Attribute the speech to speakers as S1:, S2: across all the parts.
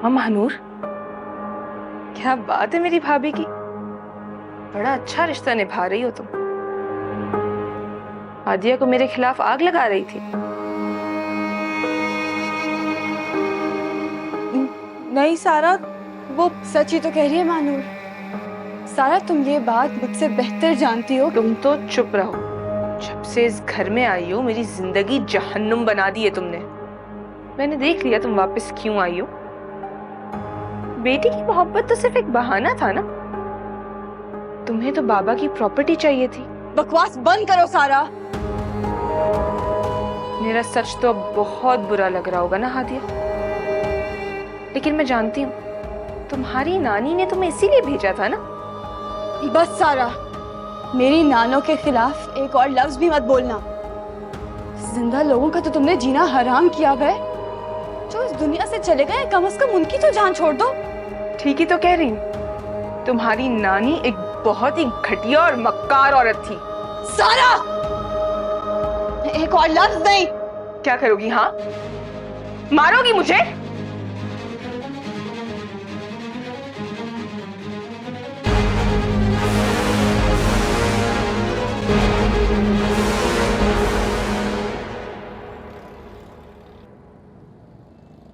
S1: वाह महानूर, क्या बात है मेरी भाभी की। बड़ा अच्छा रिश्ता निभा रही हो तुम। हादिया को मेरे खिलाफ आग लगा रही थी।
S2: नहीं सारा, वो सच ही तो कह रही है मानूर। सारा तुम ये बात मुझसे बेहतर जानती हो।
S1: तुम तो चुप रहो। जब से इस घर में आई हो मेरी जिंदगी जहन्नुम बना दी है तुमने। मैंने देख लिया तुम वापस क्यों आई हो। बेटी की मोहब्बत तो सिर्फ एक बहाना था ना। तुम्हें तो बाबा की प्रॉपर्टी चाहिए थी।
S2: बकवास बंद करो सारा।
S1: मेरा सच तो अब बहुत बुरा लग रहा होगा ना हादिया, लेकिन मैं जानती हूँ तुम्हारी नानी ने तुम्हें इसीलिए भेजा था ना।
S2: बस सारा, मेरी नानों के खिलाफ एक और लफ्ज भी मत बोलना। जिंदा लोगों का तो तुमने जीना हराम किया है। जो इस दुनिया से चले गए कम से कम उनकी तो जान छोड़ दो।
S1: ठीक ही तो कह रही हूँ। तुम्हारी नानी एक बहुत ही घटिया और मक्कार औरत थी।
S2: सारा, एक और लफ्ज नहीं।
S1: क्या करोगी? हाँ, मारोगी मुझे?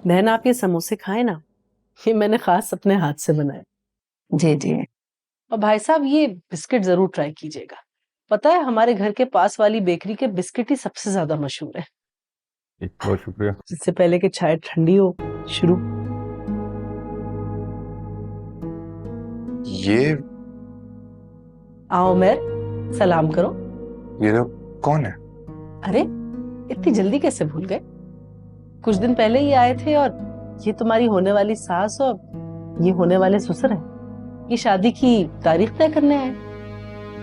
S3: बहन आप ये समोसे खाए ना, ये मैंने खास अपने हाथ से बनाए।
S4: जी जी।
S3: और भाई साहब ये बिस्किट जरूर ट्राई कीजिएगा। पता है हमारे घर के पास वाली बेकरी के बिस्किट ही सबसे ज्यादा मशहूर है।
S5: बहुत शुक्रिया।
S3: इससे पहले कि चाय ठंडी हो, शुरू।
S5: ये
S3: आओ उमर, सलाम करो।
S5: ये लोग कौन है?
S3: अरे इतनी जल्दी कैसे भूल गए? कुछ दिन पहले ही आए थे। और ये तुम्हारी होने वाली सास और ये होने वाले ससुर है। ये शादी की तारीख तय करने आए।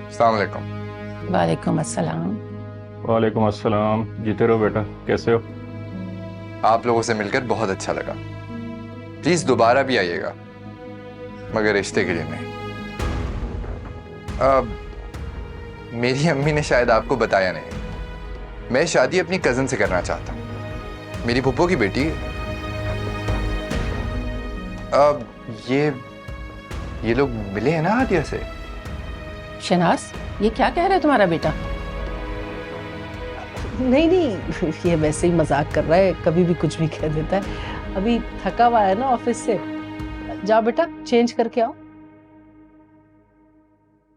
S5: अस्सलाम वालेकुम।
S4: वालेकुम अस्सलाम।
S5: वालेकुम अस्सलाम। जीते रहो बेटा, कैसे हो?
S6: आप लोगों से मिलकर बहुत अच्छा लगा। प्लीज दोबारा भी आइएगा, मगर रिश्ते के लिए नहीं। मेरी अम्मी ने शायद आपको बताया नहीं, मैं शादी अपनी कजन से करना चाहता हूँ। मेरी फूफो की बेटी। ये लोग मिले हैं ना हादिया से?
S4: शनाज, ये क्या कह रहा है तुम्हारा बेटा?
S3: नहीं नहीं, ये वैसे ही मजाक कर रहा है, कभी भी कुछ भी कह देता है। अभी थका हुआ है ना ऑफिस से। जाओ बेटा चेंज करके आओ।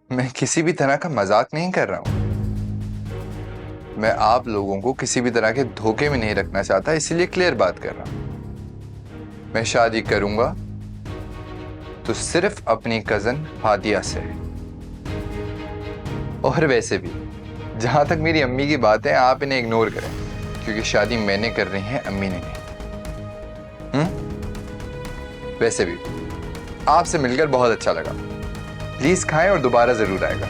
S6: मैं किसी भी तरह का मजाक नहीं कर रहा हूं। मैं आप लोगों को किसी भी तरह के धोखे में नहीं रखना चाहता, इसीलिए क्लियर बात कर रहा हूं। मैं शादी करूंगा तो सिर्फ अपनी कजन हादिया से। और वैसे भी जहां तक मेरी अम्मी की बात है, आप इन्हें इग्नोर करें, क्योंकि शादी मैंने कर रही है, अम्मी ने नहीं। वैसे भी आपसे मिलकर बहुत अच्छा लगा। प्लीज खाएं और दोबारा जरूर आएगा।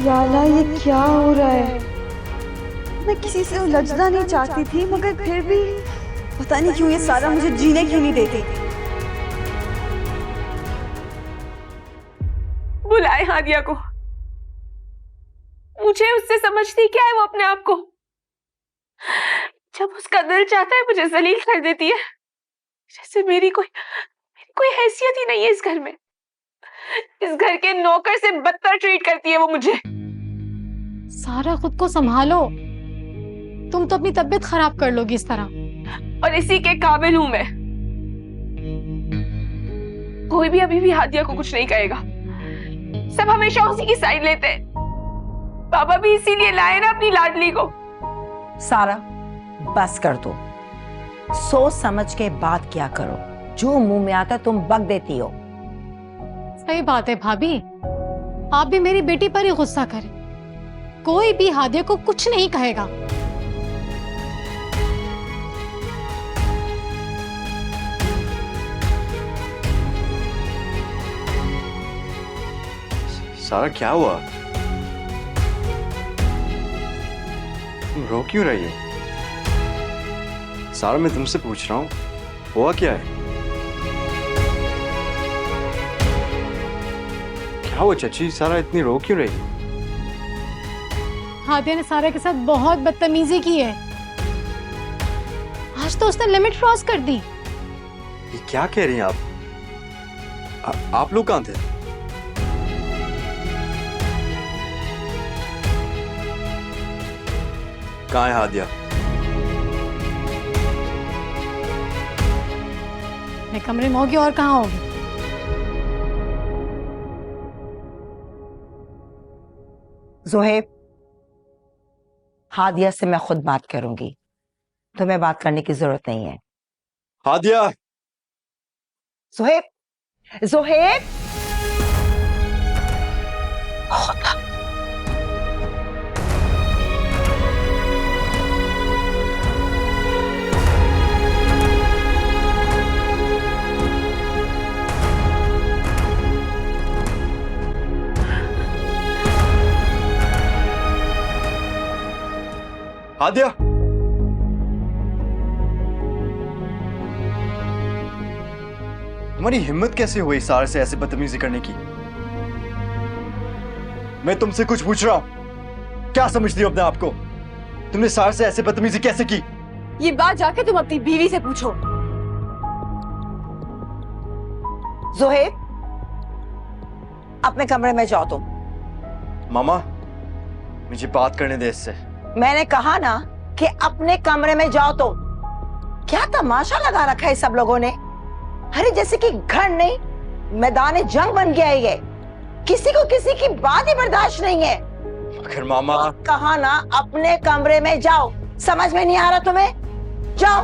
S2: याला ये क्या हो रहा है? मैं किसी से उलझना नहीं चाहती थी, मगर फिर भी पता नहीं क्यों ये सारा मुझे जीने क्यों नहीं देती।
S1: बुलाए हादिया को। मुझे उससे समझती क्या है वो अपने आप को। जब उसका दिल चाहता है मुझे जलील कर देती है, जैसे मेरी कोई हैसियत ही नहीं है इस घर में। इस घर के नौकर से बदतर ट्रीट करती है वो मुझे।
S7: सारा खुद को संभालो, तुम तो अपनी तबीयत खराब कर लोगी इस तरह।
S1: और इसी के काबिल हूं मैं। कोई भी अभी भी हादिया को कुछ नहीं कहेगा, सब हमेशा उसी की साइड लेते हैं। पापा भी इसीलिए लाए ना अपनी लाडली को।
S8: सारा बस कर दो, सोच समझ के बात क्या करो, जो मुंह में आता तुम बक देती हो।
S7: सही बात है भाभी, आप भी मेरी बेटी पर ही गुस्सा करें, कोई भी हादिया को कुछ नहीं कहेगा।
S9: सारा क्या हुआ? तुम रो क्यों रही हो? सारा मैं तुमसे पूछ रहा हूँ, हुआ क्या है? क्या हुआ चाची? सारा इतनी रो क्यों रही?
S7: हादिया ने सारा के साथ बहुत बदतमीजी की है। आज तो उसने लिमिट क्रॉस कर दी।
S9: ये क्या कह रही हैं आप? आप लोग कहाँ थे? कहाँ है हादिया?
S7: मैं कमरे में होगी और कहाँ होगी?
S8: जोहेब, हादिया से मैं खुद बात करूंगी, तुम्हें बात करने की जरूरत नहीं है।
S9: हादिया!
S8: जोहेब, जोहेब! खुदा!
S9: हादिया! तुम्हारी हिम्मत कैसे हुई सारा से ऐसे बदतमीजी करने की? मैं तुमसे कुछ पूछ रहा हूं, क्या समझती हो अपने आप को? तुमने सारा से ऐसे बदतमीजी कैसे की?
S2: ये बात जाके तुम अपनी बीवी से पूछो।
S8: जोहेब, अपने कमरे में जाओ तुम।
S9: मामा, मुझे बात करने दे इससे।
S8: मैंने कहा ना कि अपने कमरे में जाओ तुम। क्या तमाशा लगा रखा है सब लोगों ने? अरे जैसे कि घर नहीं मैदान जंग बन गया है ये। किसी को किसी की बात ही बर्दाश्त नहीं है।
S9: अगर मामा
S8: कहा ना अपने कमरे में जाओ, समझ में नहीं आ रहा तुम्हें? जाओ।